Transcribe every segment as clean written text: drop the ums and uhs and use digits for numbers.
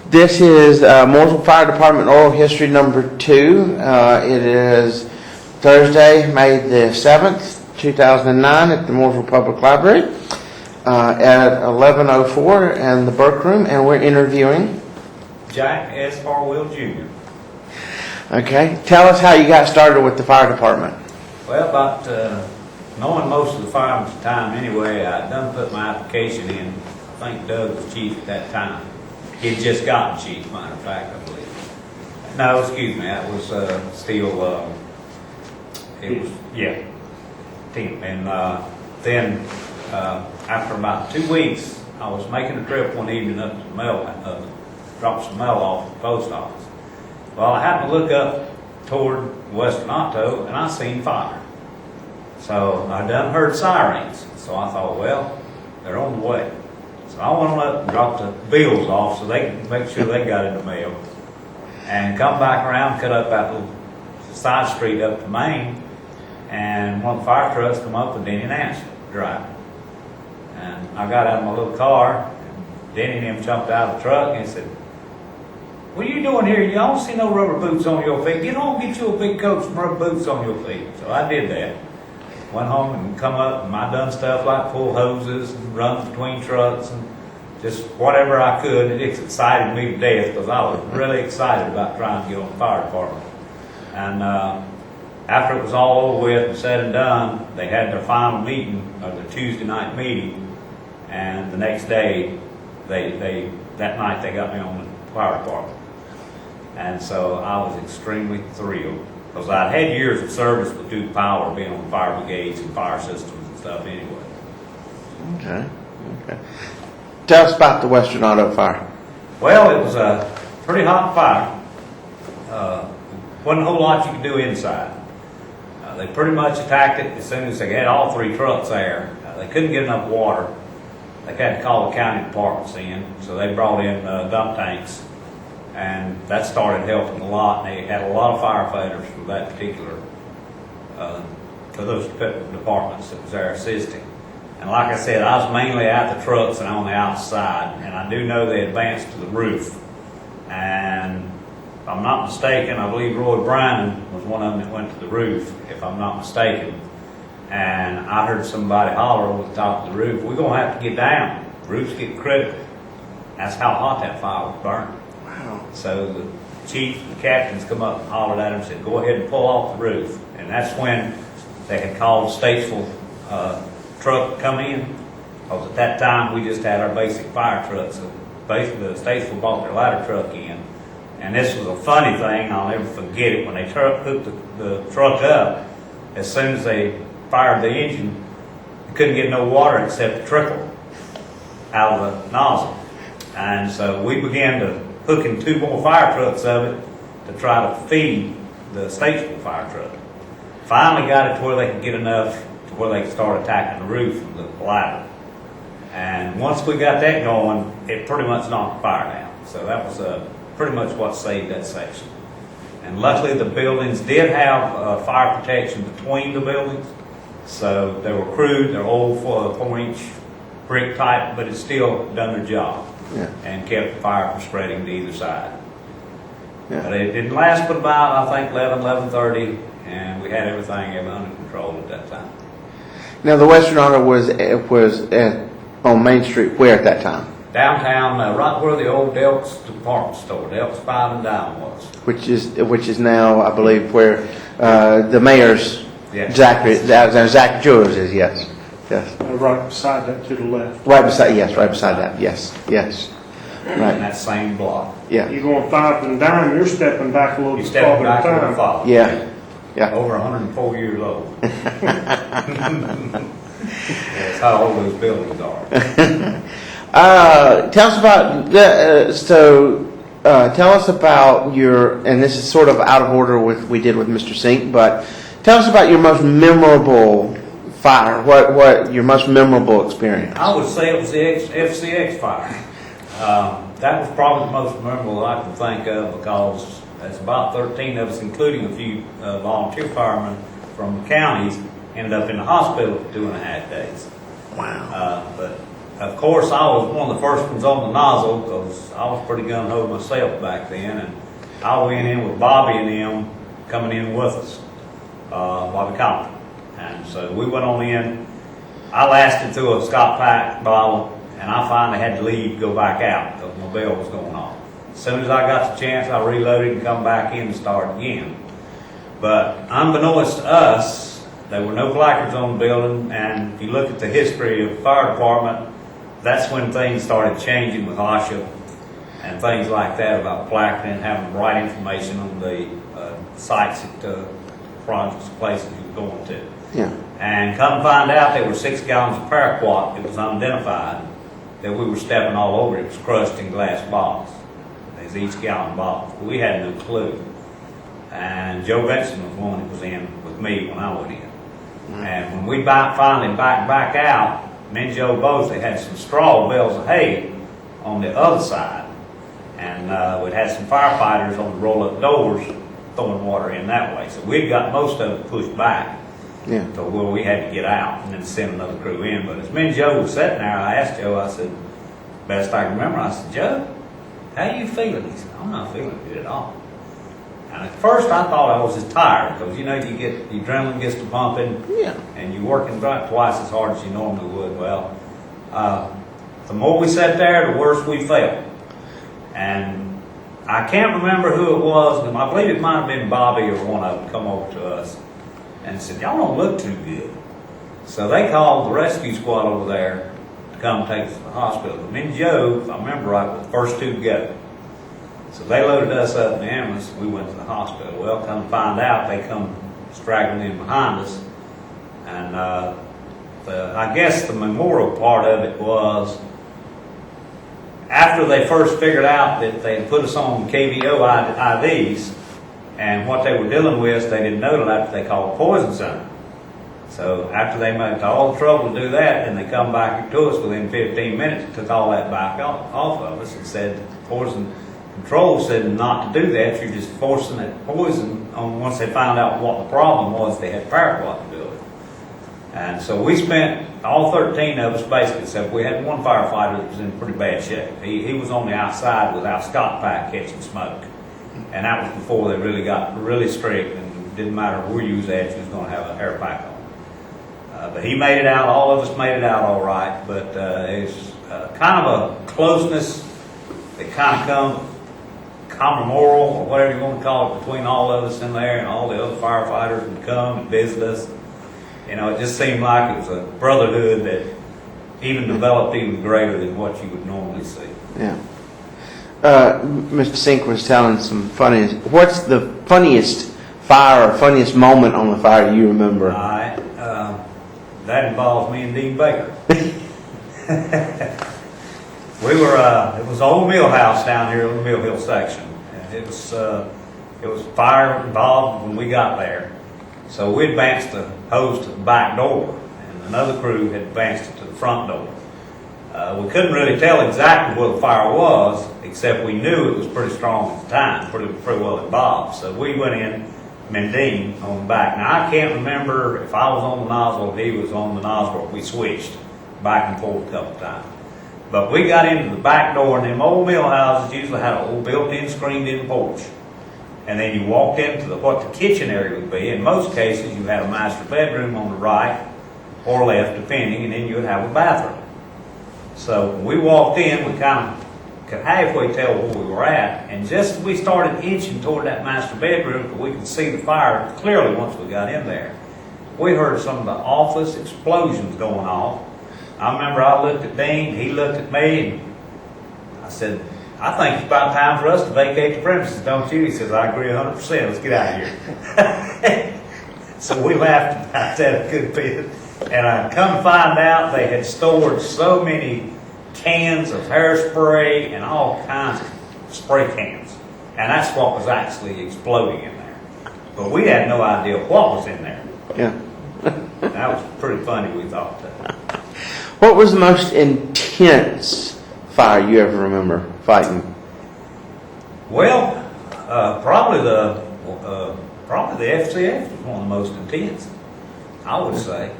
This is Mooresville Fire Department Oral History number 2. It is Thursday, May the 7th, 2009 at the Mooresville Public Library at 11:04 in the Burke Room, and we're interviewing Jack Harwell Jr. Okay, tell us how you got started with the fire department. Well, about knowing most of the firemen at the time anyway, I done put my application in. I think Doug was chief at that time. He'd just gotten chief, matter of fact, I believe. No, excuse me, that was still, it was, yeah, Tim. And then after about 2 weeks, I was making a trip one evening up to the mail, drop some mail off at the post office. Well, I happened to look up toward Western Otto, and I seen fire. So I done heard sirens. So I thought, well, they're on the way. So I went on up and dropped the bills off so they could make sure they got in the mail. And come back around, cut up that little side street up to Main, and one of the fire trucks come up with Denny and Nancy driving. And I got out of my little car, and Denny and him jumped out of the truck and said, "What are you doing here? You don't see no rubber boots on your feet. Get home, get you a big coat, some rubber boots on your feet." So I did that. Went home and come up, and I done stuff like pull hoses and run between trucks and just whatever I could. It excited me to death because I was really excited about trying to get on the fire department. And after it was all over with and said and done, they had their final meeting, or their Tuesday night meeting, and the next day, that night they got me on the fire department. And so I was extremely thrilled because I'd had years of service with Duke Power, being on fire brigades and fire systems and stuff anyway. Okay. Tell us about the Western Auto fire. Well, it was a pretty hot fire. Wasn't a whole lot you could do inside. They pretty much attacked it as soon as they had all 3 trucks there. They couldn't get enough water. They had to call the county departments in, so they brought in dump tanks. And that started helping a lot. And they had a lot of firefighters for that particular, for those departments that was there assisting. And like I said, I was mainly at the trucks and on the outside. And I do know they advanced to the roof. And if I'm not mistaken, I believe Roy Bryan was one of them that went to the roof, if I'm not mistaken. And I heard somebody holler over the top of the roof, "We're going to have to get down. The roof's getting critical." That's how hot that fire was burning. So the chief and the captains come up and hollered at him and said, "Go ahead and pull off the roof." And that's when they had called Statesville truck to come in. Because at that time we just had our basic fire trucks. So basically Statesville bought their ladder truck in. And this was a funny thing, I'll never forget it. When they hooked the truck up, as soon as they fired the engine, they couldn't get no water except a trickle out of the nozzle. And so we began to hooking 2 more fire trucks of it to try to feed the Statesville fire truck. Finally got it to where they could get enough to where they could start attacking the roof of the ladder. And once we got that going, it pretty much knocked the fire down. So that was pretty much what saved that section. And luckily the buildings did have fire protection between the buildings. So they were crude, they're old 4-inch brick type, but it still done their job. Yeah. And kept the fire from spreading to either side. Yeah. But it didn't last but about, I think, 11:30, and we had everything under control at that time. Now, the Western Auto was on Main Street where at that time? Downtown, right where the old Delk's department store, Delk's 5 and Dime was. Which is now, I believe, where the mayor's yes. Zach Jewelers is. Yes. Yes. Right beside that to the left. Right beside that. Yes. Right. In that same block. Yeah. You're going 5 and Dime, you're stepping back a little bit farther at a time. Farther. Yeah. Over 104 years old. That's how old those buildings are. Tell us about tell us about your, and this is sort of out of order with we did with Mr. Sink, but tell us about your most memorable fire. What your most memorable experience? I would say it was the FCX fire. That was probably the most memorable I can think of because there's about 13 of us, including a few volunteer firemen from the counties, ended up in the hospital for 2.5 days. Wow. But of course, I was one of the first ones on the nozzle because I was pretty gung-ho myself back then. And I went in with Bobby and them coming in with us, Bobby Compton. And so we went on in. I lasted through a Scott Pack bottle, and I finally had to leave, go back out because my bell was going off. As soon as I got the chance, I reloaded and come back in and start again. But unbeknownst to us, there were no placards on the building, and if you look at the history of the fire department, that's when things started changing with OSHA and things like that about placarding and having the right information on the sites at projects, places you were going to. Yeah. And come find out there were 6 gallons of paraquat that was unidentified that we were stepping all over. It was crushed in glass bottles. There's each gallon bottles. We had no clue. And Joe Benson was one that was in with me when I went in. And when we finally back out, me and Joe both, they had some straw bales of hay on the other side. And we'd had some firefighters on the roll-up doors throwing water in that way. So we'd got most of it pushed back to where we had to get out and then send another crew in. But as me and Joe were sitting there, I asked Joe, I said, best I can remember, I said, Joe, how you feeling? He said, I'm not feeling good at all. And at first I thought I was just tired because, you know, you get, the adrenaline gets to pumping and you're working about twice as hard as you normally would. Well, the more we sat there, the worse we felt. And I can't remember who it was, and I believe it might have been Bobby or one of them come over to us and said, y'all don't look too good. So they called the rescue squad over there to come take us to the hospital. Me and Joe, if I remember right, were the first two to go. So they loaded us up in the ambulance, we went to the hospital. Well, come to find out, they come straggling in behind us. And I guess the memorial part of it was, after they first figured out that they had put us on KVO IVs, and what they were dealing with, they didn't know till after they called the poison center. So after they made all the trouble to do that, and they come back to us within 15 minutes, took all that back off of us and said, poison control said not to do that. You're just forcing that poison on. Once they found out what the problem was, they had paraquat to do it. And so we spent, all 13 of us basically, except we had one firefighter that was in pretty bad shape. He was on the outside without Scott Pack catching smoke. And that was before they really got really strict, and it didn't matter where you was at, you was going to have an air pack on. But he made it out, all of us made it out all right, but it's kind of a closeness that kind of come memorial, or whatever you want to call it, between all of us in there, and all the other firefighters would come and visit us. You know, it just seemed like it was a brotherhood that even developed even greater than what you would normally see. Yeah. Mr. Sink was telling some funny. What's the funniest fire or funniest moment on the fire you remember? All right. That involves me and Dean Baker. We were, it was the old mill house down here in the Mill Hill section. And it was fire involved when we got there. So we advanced the hose to the back door, and another crew had advanced it to the front door. We couldn't really tell exactly where the fire was, except we knew it was pretty strong at the time, pretty well involved. So we went in, Dean on the back. Now I can't remember if I was on the nozzle or he was on the nozzle. We switched back and forth a couple of times. But we got into the back door, and them old mill houses usually had an old built-in, screened-in porch. And then you walked into what the kitchen area would be. In most cases, you had a master bedroom on the right or left, depending, and then you would have a bathroom. So when we walked in, we kind of could halfway tell where we were at. And just as we started inching toward that master bedroom, we could see the fire clearly once we got in there. We heard some of the office explosions going off. I remember I looked at Dean, he looked at me, and I said, I think it's about time for us to vacate the premises, don't you? He says, I agree 100%, let's get out of here. So we laughed about that a good bit. And I come find out they had stored so many cans of hairspray and all kinds of spray cans. And that's what was actually exploding in there. But we had no idea what was in there. Yeah. That was pretty funny, we thought that. What was the most intense fire you ever remember fighting? Well, probably the FCF was one of the most intense, I would say.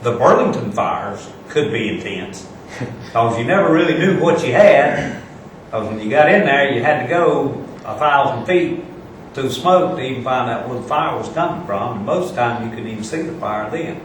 The Burlington fires could be intense because you never really knew what you had. Because when you got in there, you had to go 1,000 feet through smoke to even find out where the fire was coming from. And most of the time, you couldn't even see the fire then.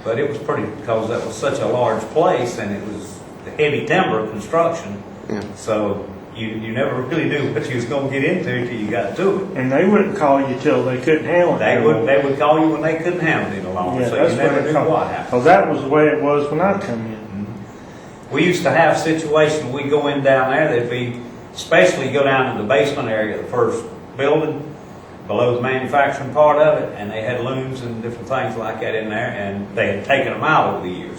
But it was pretty, because that was such a large place and it was the heavy timber construction. Yeah. So you never really knew what you was going to get into till you got to it. And they wouldn't call you till they couldn't handle it. They would call you when they couldn't handle it any longer. Yeah, So that's you never what they knew call what it. happened. Because that was the way it was when I come in. We used to have situations, we go in down there, there'd be, especially go down to the basement area, the first building, below the manufacturing part of it, and they had looms and different things like that in there, and they had taken them out over the years.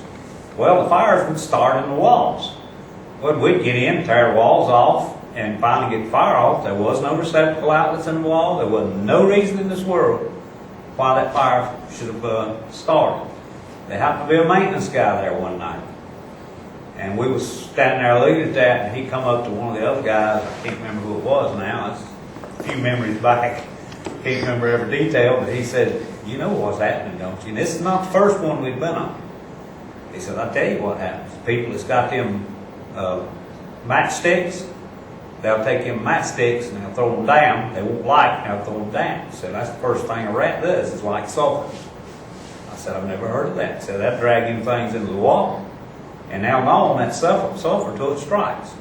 Well, the fires would start in the walls. Well, we'd get in, tear the walls off, and finally get the fire off. There was no receptacle outlets in the wall. There was no reason in this world why that fire should have started. There happened to be a maintenance guy there one night. And we was standing there looking at that, and he come up to one of the other guys. I can't remember who it was now. It's a few memories back. Can't remember every detail, but he said, "You know what's happening, don't you? And this is not the first one we've been on." He said, "I'll tell you what happens. People that's got them matchsticks, they'll take them matchsticks and they'll throw them down. They won't light, and they'll throw them down." He said, "That's the first thing a rat does is like sulfur." I said, "I've never heard of that." He said, "That dragging things into the water. And now gone that sulfur till it strikes."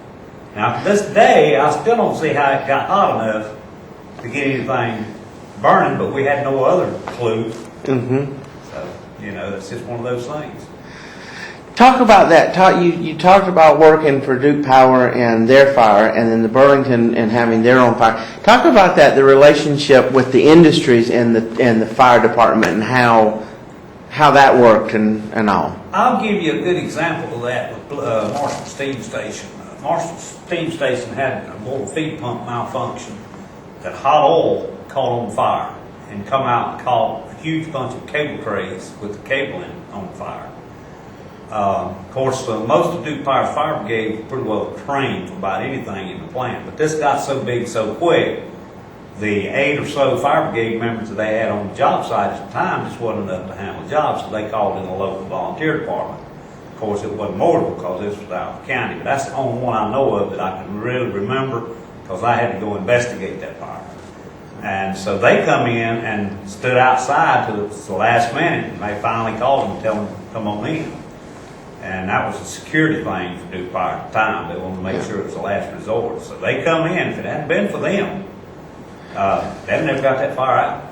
Now, to this day, I still don't see how it got hot enough to get anything burning, but we had no other clue. Mm-hmm. So, it's just one of those things. Talk about that. You talked about working for Duke Power and their fire, and then the Burlington and having their own fire. Talk about that, the relationship with the industries and the fire department, and how that worked and all. I'll give you a good example of that with Marshall Steam Station. Marshall Steam Station had a little feed pump malfunction that hot oil caught on fire and come out and caught a huge bunch of cable trays with the cabling on fire. Of course, most of Duke Power's fire brigade was pretty well trained for about anything in the plant, but this got so big so quick, the 8 or so fire brigade members that they had on the job site at the time just wasn't enough to handle the job, so they called in the local volunteer department. Of course, it wasn't Mortal because this was out of the county, but that's the only one I know of that I can really remember because I had to go investigate that fire. And so they come in and stood outside till the last minute, and they finally called them and tell them to come on in. And that was a security thing for Duke Power at the time. They wanted to make sure it was the last resort. So they come in. If it hadn't been for them, they'd never got that fire out.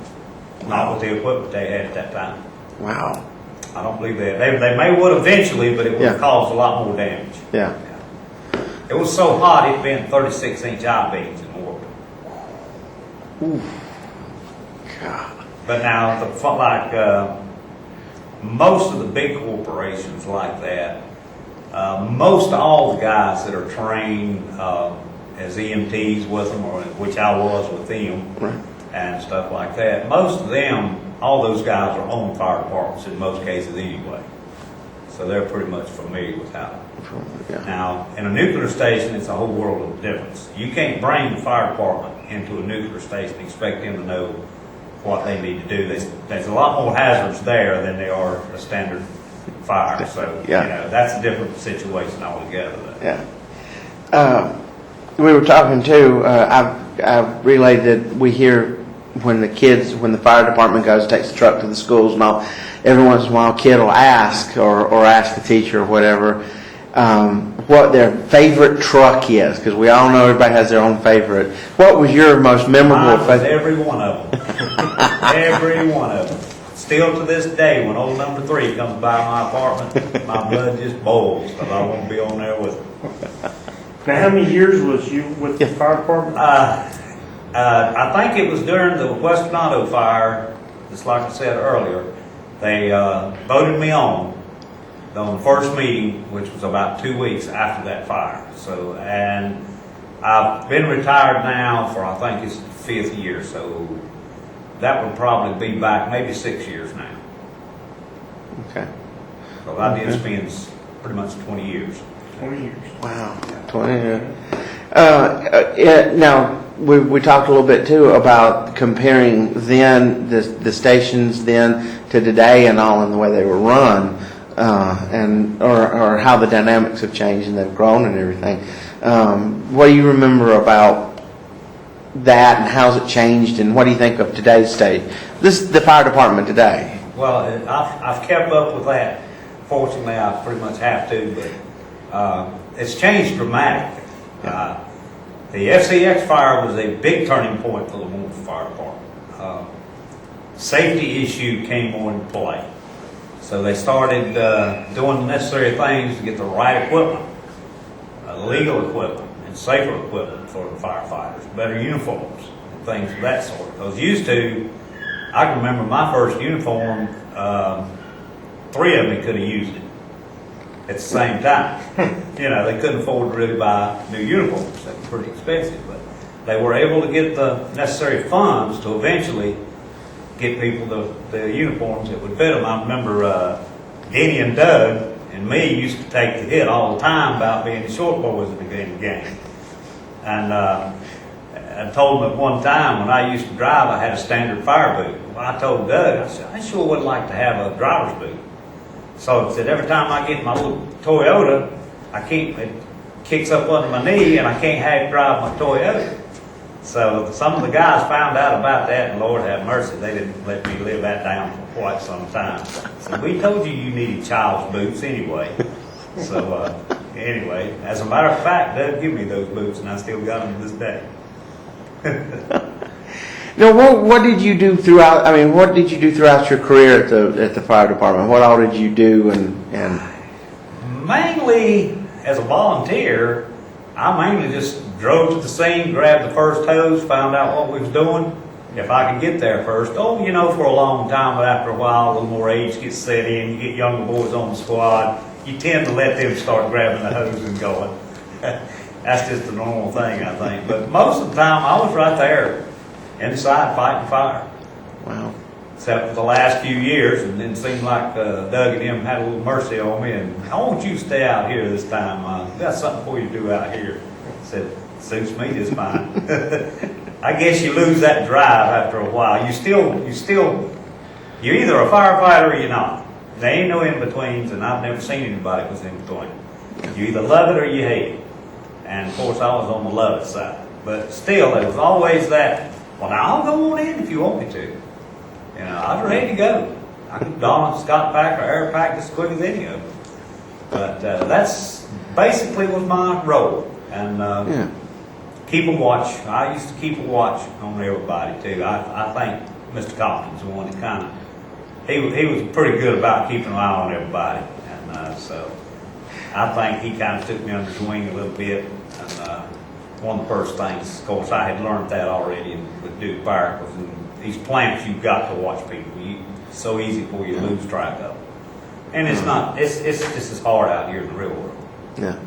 Not with the equipment they had at that time. Wow. I don't believe that. They may would eventually, but it would have caused a lot more damage. Yeah. It was so hot, it bent 36-inch I-beams in orbit. Ooh. God. But now, most of the big corporations like that, most all the guys that are trained as EMTs with them, or which I was with them, Right. and stuff like that, most of them, all those guys are on fire departments in most cases anyway. So they're pretty much familiar with how. Yeah. Now, in a nuclear station, it's a whole world of difference. You can't bring the fire department into a nuclear station and expect them to know what they need to do. There's a lot more hazards there than there are a standard fire. So, that's a different situation altogether. Yeah. We were talking too, I've relayed that we hear when the fire department goes, takes the truck to the schools and all, every once in a while a kid will ask or ask the teacher or whatever, what their favorite truck is, because we all know everybody has their own favorite. What was your most memorable favorite? Every one of them. Every one of them. Still to this day, when old number 3 comes by my apartment, my blood just boils because I want to be on there with him. Now, how many years was you with the fire department? I think it was during the West Canado fire, just like I said earlier. They voted me on the first meeting, which was about 2 weeks after that fire. So, and I've been retired now for, I think it's the 5th year, so that would probably be back maybe 6 years now. Okay. So I did spend pretty much 20 years. 20 years. Wow. 20 years. Now, we talked a little bit too about comparing then the stations then to today and all in the way they were run, and or how the dynamics have changed and they've grown and everything. What do you remember about that, and how's it changed, and what do you think of today's state? This is the fire department today. Well, I've kept up with that. Fortunately, I pretty much have to, but it's changed dramatically. The FCX fire was a big turning point for the Lamorville Fire Department. Safety issue came more into play. So they started doing the necessary things to get the right equipment, legal equipment, and safer equipment for the firefighters, better uniforms, and things of that sort. Because used to, I can remember my first uniform, 3 of me could have used it at the same time. You know, they couldn't afford to really buy new uniforms. They were pretty expensive, but they were able to get the necessary funds to eventually get people the uniforms that would fit them. I remember Denny and Doug and me used to take the hit all the time about being the short boys at the game. And I told them at one time when I used to drive, I had a standard fire boot. Well, I told Doug, I said, I sure would like to have a driver's boot. So I said, every time I get my little Toyota, it kicks up under my knee and I can't have drive my Toyota. So some of the guys found out about that, and Lord have mercy, they didn't let me live that down for quite some time. So we told you needed child's boots anyway. So anyway, as a matter of fact, Doug gave me those boots and I still got them to this day. Now, what did you do throughout? I mean, what did you do throughout your career at the fire department? What all did you do? And mainly as a volunteer, I mainly just drove to the scene, grabbed the first hose, found out what we was doing. If I could get there first, you know, for a long time, but after a while, a little more age gets set in. You get younger boys on the squad. You tend to let them start grabbing the hose and going. That's just the normal thing, I think. But most of the time, I was right there. Inside fighting fire. Wow. Except for the last few years, and then it seemed like Doug and him had a little mercy on me, and I want you to stay out here this time. Got something for you to do out here. I said, suits me just fine. I guess you lose that drive after a while. You're either a firefighter or you're not. There ain't no in-betweens, and I've never seen anybody who's in between. You either love it or you hate it. And of course I was on the love it side. But still, there was always that, well, now I'll go on in if you want me to. You know, I was ready to go. I could don a Scott pack or air pack as quick as any of them. But that's basically was my role. And keep a watch. I used to keep a watch on everybody too. I think Mr. Compton's the one that kind of, he was pretty good about keeping an eye on everybody. And so I think he kind of took me under his wing a little bit. And one of the first things, of course, I had learned that already with Duke Fire, was in these plants you've got to watch people. It's so easy for you to lose track of them. And it's not, it's just as hard out here in the real world. Yeah.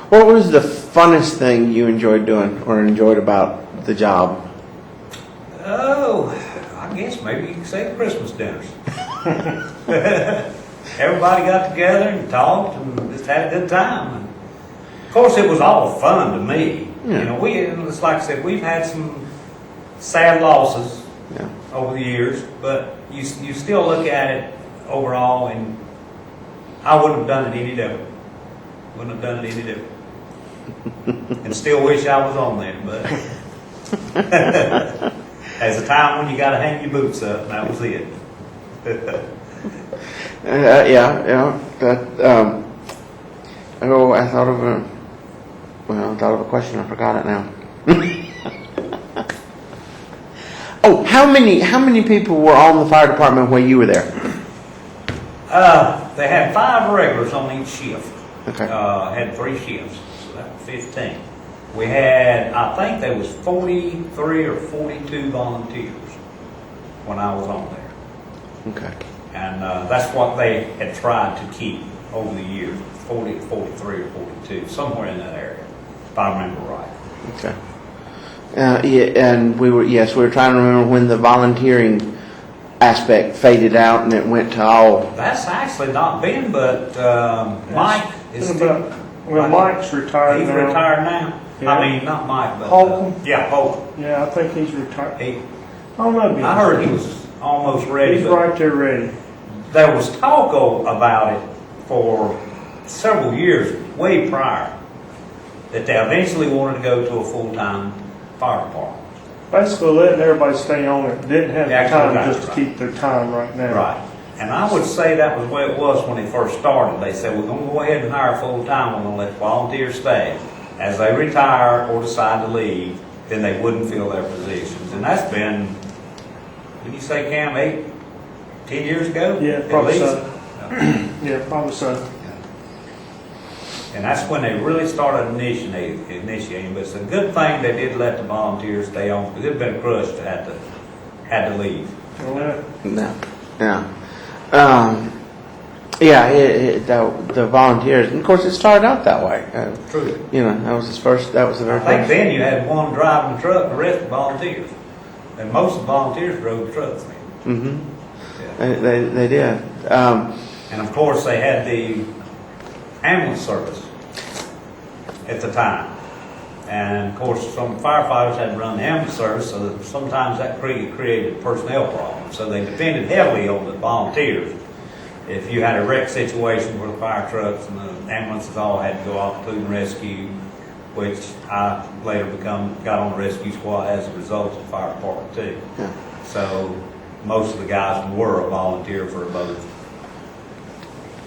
What was the funnest thing you enjoyed doing or enjoyed about the job? Oh, I guess maybe you could say the Christmas dinners. Everybody got together and talked and just had a good time. And of course, it was all fun to me. Yeah. You know, it's like I said, we've had some sad losses over the years, but you still look at it overall, and I wouldn't have done it any different. Wouldn't have done it any different. And still wish I was on there, but there's a time when you got to hang your boots up, and that was it. I thought of a question. I forgot it now. Oh, how many people were on the fire department when you were there? They had 5 regulars on each shift. Okay. Had 3 shifts, so that was 15. We had, I think there was 43 or 42 volunteers when I was on there. Okay. And that's what they had tried to keep over the years, 40 to 43 or 42, somewhere in that area, if I remember right. Okay. And we were trying to remember when the volunteering aspect faded out and it went to all. That's actually not been, but Mike is Mike's retired He's now. retired now. Yeah. I mean, not Mike, but Holcomb? yeah, Holcomb. Yeah, I think he's retired. He, I don't know. I heard he was almost ready. He's but right there ready. there was talk about it for several years, way prior, that they eventually wanted to go to a full-time fire department. Basically letting everybody stay on it. Didn't have Yeah, the time right, just to right. keep their time right now. Right. And I would say that was the way it was when they first started. They said, we're going to go ahead and hire full-time, we're going to let volunteers stay. As they retire or decide to leave, then they wouldn't fill their positions. And that's been, did you say, Cam, 10 years ago? Yeah, at probably least? so. Yeah, probably so. And that's when they really started initiating. But it's a good thing they did let the volunteers stay on, because it'd been a crush to had to leave. Well, No, yeah. The volunteers, and of course it started out that way. True. You know, that was the very I think first. then you had one driving the truck, the rest were volunteers. And most of the volunteers drove the trucks then. Mm-hmm. Yeah. They did. And of course, they had the ambulance service at the time. And of course, some firefighters had to run the ambulance service, so that sometimes that created personnel problems. So they depended heavily on the volunteers. If you had a wreck situation where the fire trucks and the ambulances all had to go off, including rescue, which I later got on the rescue squad as a result of the fire department too. Yeah. So most of the guys were a volunteer for both.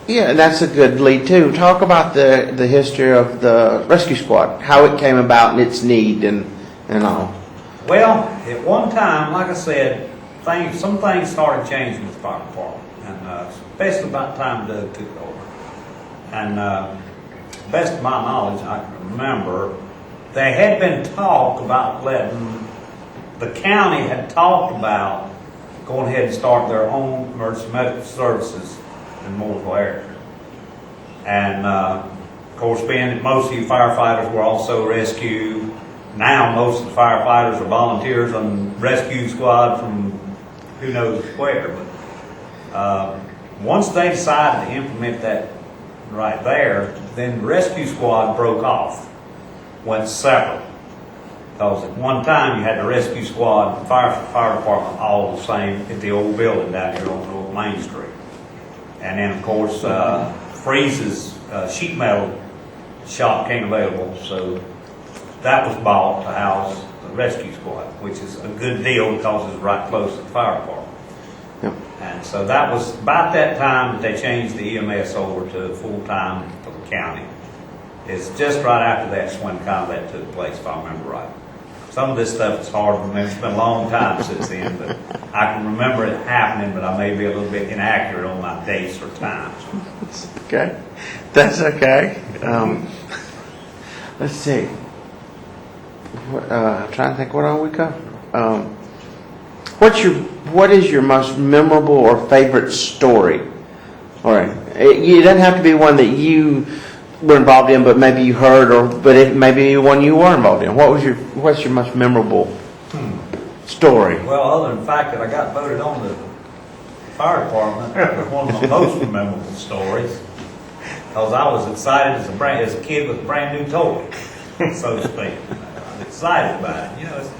Yeah, and that's a good lead too. Talk about the history of the rescue squad, how it came about and its need and all. Well, at one time, like I said, some things started changing with the fire department, and especially about the time Doug took it over. And best of my knowledge, I can remember, there had been talk about the county had talked about going ahead and start their own emergency medical services in Mooresville area. And of course, being that most of you firefighters were also rescue, now most of the firefighters are volunteers on rescue squad from who knows where. But once they decided to implement that right there, then the rescue squad broke off, went separate. Because at one time you had the rescue squad and fire department all the same at the old building down here on Old Main Street. And then, of course, Freeze's sheet metal shop came available, so that was bought to house the rescue squad, which is a good deal because it's right close to the fire department. Yep. And so that was about that time that they changed the EMS over to full-time for the county. It's just right after that's when kind of that took place, if I remember right. Some of this stuff is hard to remember. It's been a long time since then, but I can remember it happening, but I may be a little bit inaccurate on my dates or times. Okay, that's okay. Let's see. I'm trying to think what all we covered. What is your most memorable or favorite story? All right, it doesn't have to be one that you were involved in, but maybe you heard, but it may be one you were involved in. What's your most memorable story? Well, other than the fact that I got voted on the fire department, it was one of my most memorable stories. Because I was excited as a kid with a brand new toy, so to speak. I was excited about it. You know,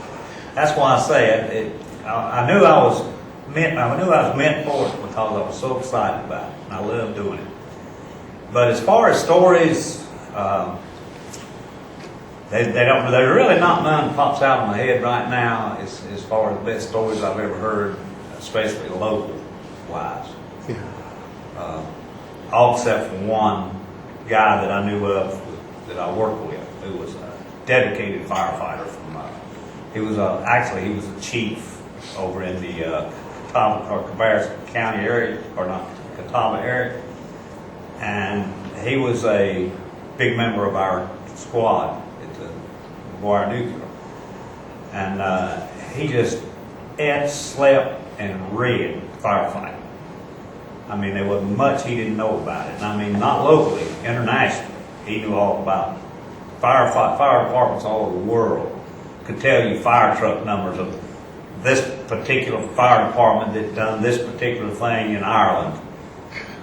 that's why I say it. I knew I was meant for it because I was so excited about it, and I love doing it. But as far as stories, there's really not none that pops out in my head right now as far as the best stories I've ever heard, especially local wise. Yeah. All except for one guy that I knew of that I worked with, who was a dedicated firefighter from. He was a chief over in the Catawba or Cabarrus County area, or not Catawba area, and he was a big member of our squad at the McGuire Nuclear, and he just ate, slept, and read firefighting. I mean, there wasn't much he didn't know about it. And I mean, not locally, internationally. He knew all about fire departments all over the world. Could tell you fire truck numbers of this particular fire department that done this particular thing in Ireland.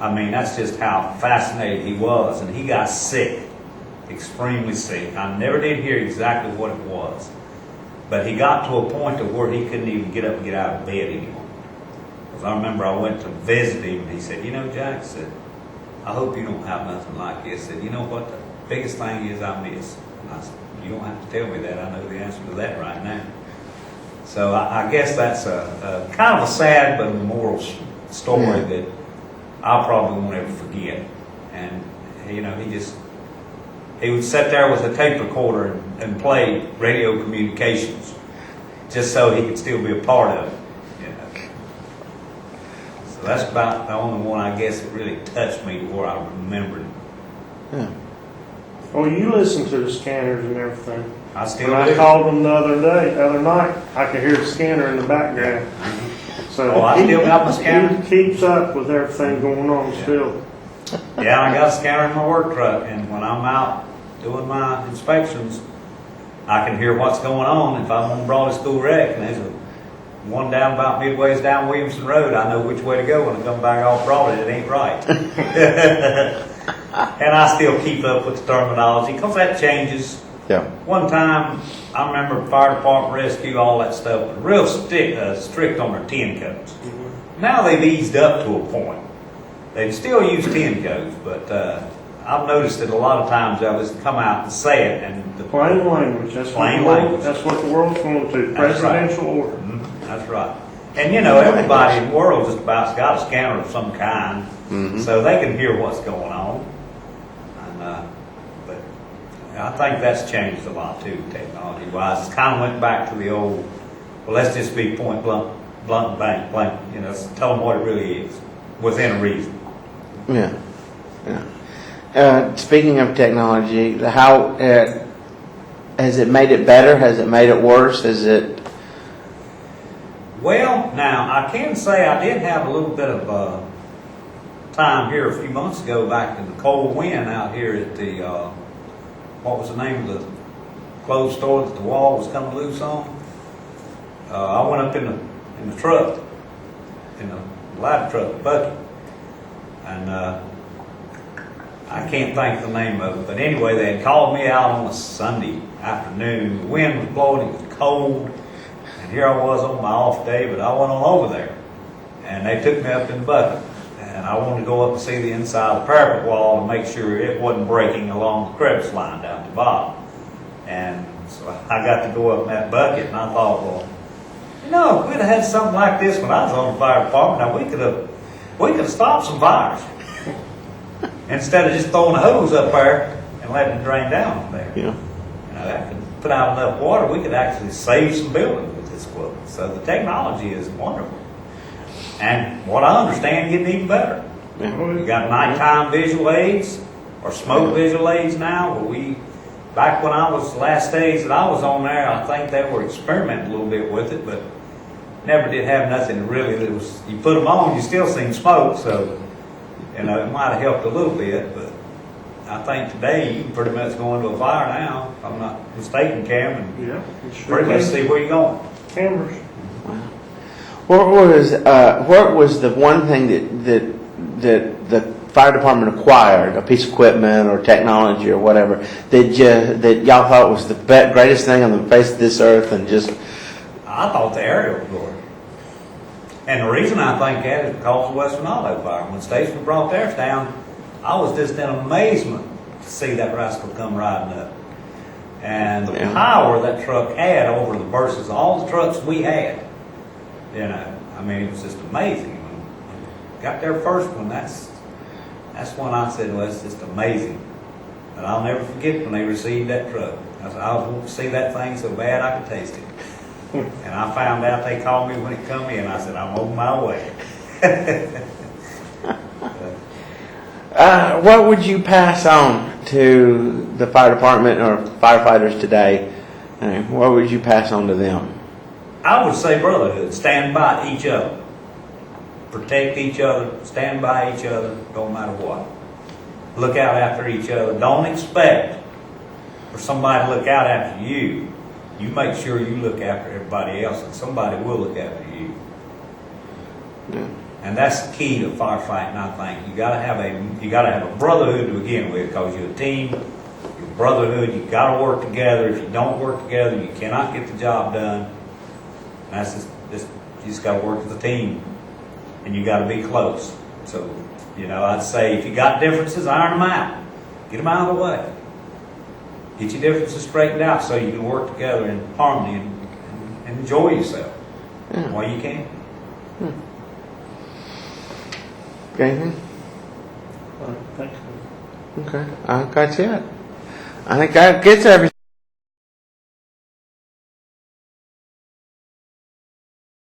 I mean, that's just how fascinated he was. And he got sick extremely sick. I never did hear exactly what it was, but he got to a point of where he couldn't even get up and get out of bed anymore. Because I remember I went to visit him, and he said, "You know, Jack," said, "I hope you don't have nothing like this." Said, "You know what? The biggest thing is I miss." And I said, "You don't have to tell me that. I know the answer to that right now." So I guess that's a kind of a sad but a moral story that I probably won't ever forget. And you know, he would sit there with a tape recorder and play radio communications just so he could still be a part of it. You know. So that's about the only one I guess that really touched me to where I remembered. Yeah. Well, you listen to the scanners and everything. I still When do. I called them the other night, I could hear the scanner in the background. So Oh, I still got my scanner. He keeps up with everything going on still. Yeah, I got a scanner in my work truck, and when I'm out doing my inspections, I can hear what's going on. If I'm on Broadway wreck and there's one down about midways down Williamson Road, I know which way to go when I come back off Broadway. It ain't right. And I still keep up with the terminology because that changes. Yeah. One time, I remember fire department rescue, all that stuff, but real strict on their 10 codes. Now they've eased up to a point. They still use 10 codes, but I've noticed that a lot of times they'll just come out and say it, and the Plain language. Plain language. That's what the world's going to. That's right. Presidential order. That's right. And you know, everybody in the world just about's got a scanner of some kind, so they can hear what's going on. And but I think that's changed a lot too, technology-wise. It's kind of went back to the old. Well, let's just be point blunt, blank. You know, tell them what it really is within a reason. Yeah. Speaking of technology, how has it made it better? Has it made it worse? Is it? Well, now I can say I did have a little bit of time here a few months ago, back in the cold wind out here at the what was the name of the clothes store that the wall was coming loose on. I went up in the truck, in the ladder truck, the bucket, and I can't think of the name of it, but anyway, they had called me out on a Sunday afternoon. The wind was blowing, it was cold, and here I was on my off day, but I went on over there, and they took me up in the bucket, and I wanted to go up and see the inside of the parapet wall and make sure it wasn't breaking along the crevice line down at the bottom. And so I got to go up in that bucket, and I thought, well, you know, if we'd have had something like this when I was on the fire department, now we could have stopped some fires. Instead of just throwing a hose up there and letting it drain down there. Yeah. You know, that could put out enough water, we could actually save some buildings with this equipment. So the technology is wonderful. And what I understand, getting even better. Yeah. We got nighttime visual aids or smoke visual aids now. Where back when I was the last days that I was on there, I think they were experimenting a little bit with it, but never did have nothing really that was. You put them on, you still seen smoke, so you know it might have helped a little bit. But I think today you can pretty much go into a fire now, if I'm not mistaken, Cam, and Yeah. pretty much see where you're going. Cameras. What was the one thing that the fire department acquired, a piece of equipment or technology or whatever, that y'all thought was the greatest thing on the face of this earth, and just? I thought the aerial was good. And the reason I think that is because of Western Auto Fire. When Station brought theirs down, I was just in amazement to see that rascal come riding up. And the power that truck had over the versus all the trucks we had. You know, I mean, it was just amazing. When we got their first one, that's when I said, well, it's just amazing. But I'll never forget when they received that truck. I said, I was wanting to see that thing so bad I could taste it. And I found out they called me when it come in. I said, I'm on my way. What would you pass on to the fire department or firefighters today? What would you pass on to them? I would say brotherhood. Stand by each other. Protect each other. Stand by each other, no matter what. Look out after each other. Don't expect for somebody to look out after you. You make sure you look after everybody else, and somebody will look after you. Yeah. And that's the key to firefighting, I think. You gotta have a brotherhood to begin with, because you're a team, you're brotherhood. You gotta work together. If you don't work together, you cannot get the job done. And that's just you just gotta work as a team, and you gotta be close. So, I'd say if you got differences, iron them out. Get them out of the way. Get your differences straightened out so you can work together in harmony and enjoy yourself while you can. Anything? Thanks. Okay, I think that's it. I think that gets everything.